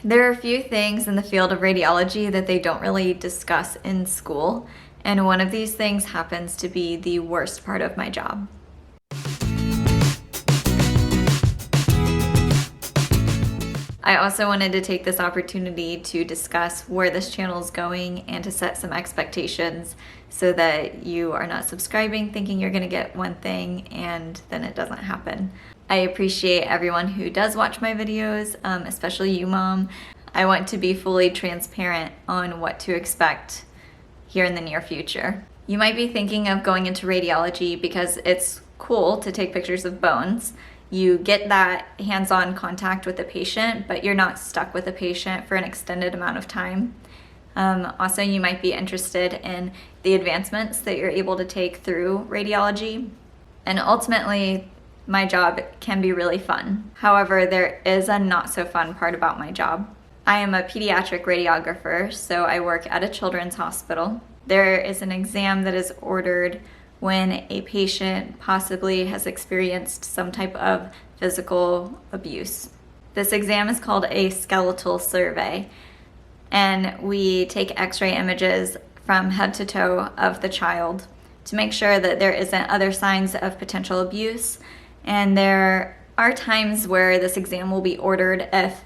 There are a few things in the field of radiology that they don't really discuss in school, and one of these things happens to be the worst part of my job. I also wanted to take this opportunity to discuss where this channel is going and to set some expectations so that you are not subscribing thinking you're going to get one thing and then it doesn't happen. I appreciate everyone who does watch my videos, especially you, Mom. I want to be fully transparent on what to expect here in the near future. You might be thinking of going into radiology because it's cool to take pictures of bones. You get that hands-on contact with the patient, but you're not stuck with the patient for an extended amount of time. Also, you might be interested in the advancements that you're able to take through radiology. And ultimately, my job can be really fun. However, there is a not so fun part about my job. I am a pediatric radiographer, so I work at a children's hospital. There is an exam that is ordered when a patient possibly has experienced some type of physical abuse. This exam is called a skeletal survey, and we take x-ray images from head to toe of the child to make sure that there isn't other signs of potential abuse. And there are times where this exam will be ordered if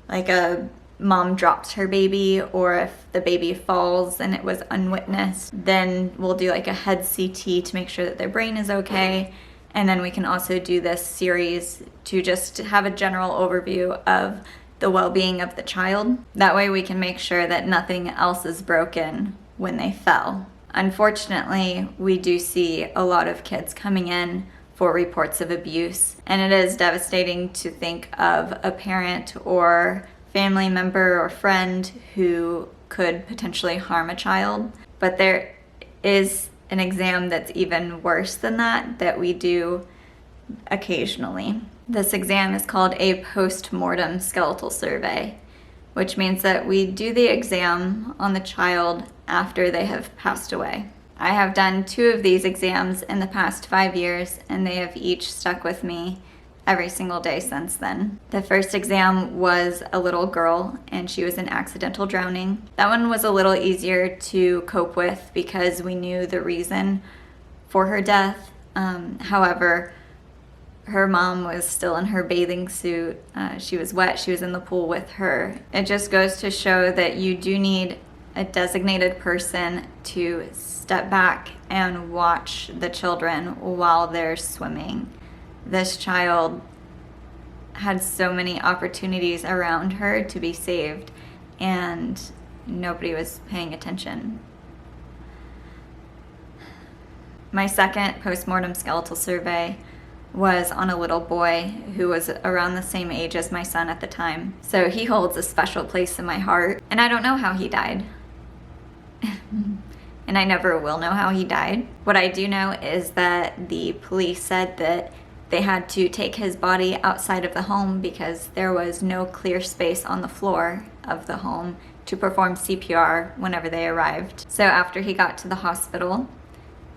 like a mom drops her baby or if the baby falls and it was unwitnessed. Then we'll do like a head CT to make sure that their brain is okay. And then we can also do this series to just have a general overview of the well-being of the child. That way we can make sure that nothing else is broken when they fell. Unfortunately, we do see a lot of kids coming in for reports of abuse, and it is devastating to think of a parent or family member or friend who could potentially harm a child. But there is an exam that's even worse than that we do occasionally. This exam is called a Postmortem skeletal survey, which means that we do the exam on the child after they have passed away. I have done 2 of these exams in the past 5 years, and they have each stuck with me every single day since then. The first exam was a little girl, and she was in accidental drowning. That one was a little easier to cope with because we knew the reason for her death. However, her mom was still in her bathing suit. She was wet. She was in the pool with her. It just goes to show that you do need a designated person to step back and watch the children while they're swimming. This child had so many opportunities around her to be saved, and nobody was paying attention. My second postmortem skeletal survey was on a little boy who was around the same age as my son at the time. So he holds a special place in my heart, and I don't know how he died. And I never will know how he died. What I do know is that the police said that they had to take his body outside of the home because there was no clear space on the floor of the home to perform CPR whenever they arrived. So after he got to the hospital,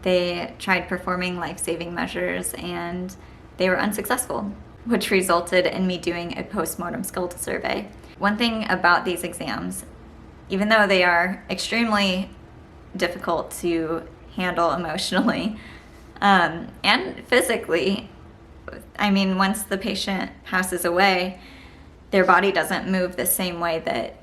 they tried performing life-saving measures and they were unsuccessful, which resulted in me doing a postmortem skeletal survey. One thing about these exams, even though they are extremely difficult to handle emotionally and physically, I mean, once the patient passes away, their body doesn't move the same way that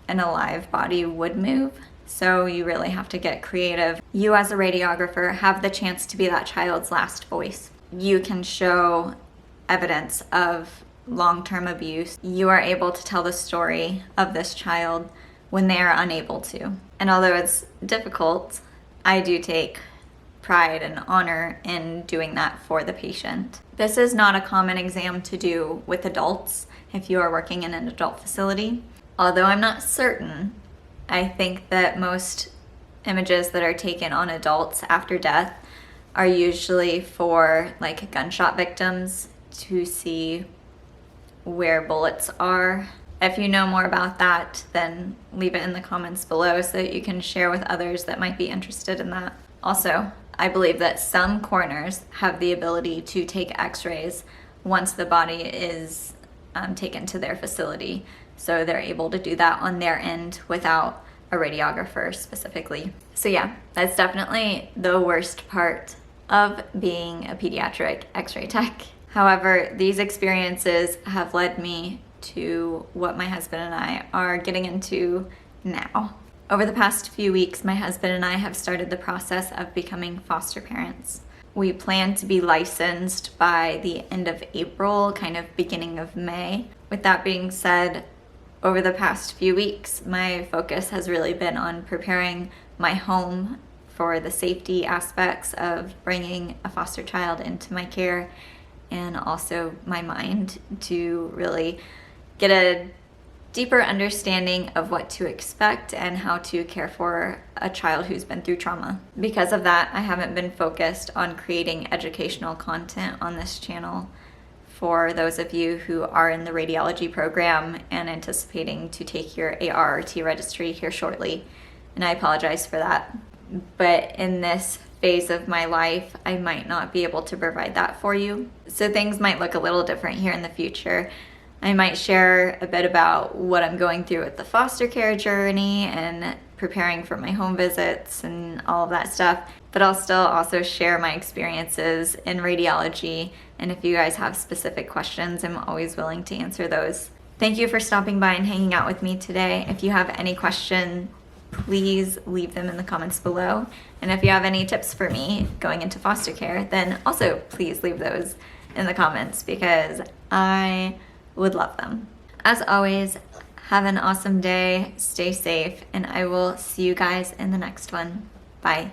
an alive body would move. So you really have to get creative. You as a radiographer have the chance to be that child's last voice. You can show evidence of long-term abuse. You are able to tell the story of this child when they are unable to. And although it's difficult, I do take pride and honor in doing that for the patient. This is not a common exam to do with adults if you are working in an adult facility. Although I'm not certain, I think that most images that are taken on adults after death are usually for like gunshot victims to see where bullets are. If you know more about that, then leave it in the comments below so that you can share with others that might be interested in that. Also, I believe that some coroners have the ability to take x-rays once the body is taken to their facility. so they're able to do that on their end without a radiographer specifically. So yeah, that's definitely the worst part of being a pediatric x-ray tech. However, these experiences have led me to what my husband and I are getting into now. Over the past few weeks, my husband and I have started the process of becoming foster parents. We plan to be licensed by the end of April, kind of beginning of May. With that being said, over the past few weeks, my focus has really been on preparing my home for the safety aspects of bringing a foster child into my care, and also my mind to really get a deeper understanding of what to expect and how to care for a child who's been through trauma. Because of that, I haven't been focused on creating educational content on this channel for those of you who are in the radiology program and anticipating to take your ARRT registry here shortly. And I apologize for that. But in this phase of my life, I might not be able to provide that for you. So things might look a little different here in the future. I might share a bit about what I'm going through with the foster care journey and preparing for my home visits and all of that stuff, but I'll still also share my experiences in radiology, and if you guys have specific questions, I'm always willing to answer those. Thank you for stopping by and hanging out with me today. If you have any question, please leave them in the comments below, and if you have any tips for me going into foster care, then also please leave those in the comments because I would love them. As always, have an awesome day, stay safe, and I will see you guys in the next one. Bye.